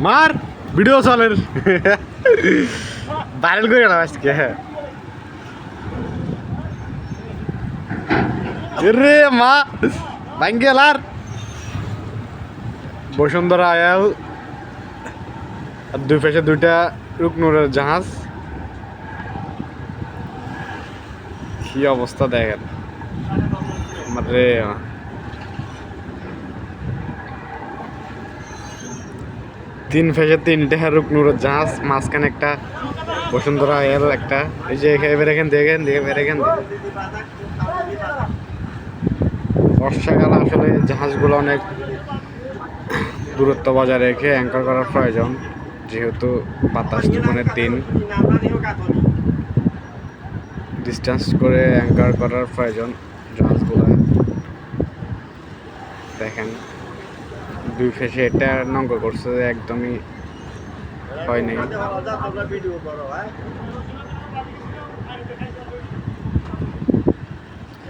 মার ভিডিও চলের ভাইরাল করে না আজকে রে মা ভাঙ্গেল আর বসুন্ধরা আয়াল আর দুই পাশে দুইটা রুকনুরের জাহাজ কি অবস্থা দেখেন রে তিন ফেসে তিনটে রুকনুরের জাহাজ মাঝখানে একটা বসুন্ধরা আয়াল একটা এই যে এবার এখান দেখেন এখান বর্ষাকালে আসলে জাহাজগুলো অনেক দূরত্ব বজায় রেখে অ্যাঙ্কর করার প্রয়োজন যেহেতু বাতাস তুফানের দিন ডিস্টেন্স করে অ্যাঙ্কর করার প্রয়োজন জাহাজগুলো দেখেন দুই ফেসে এটা নঙ্গ করছে একদমই হয় নাই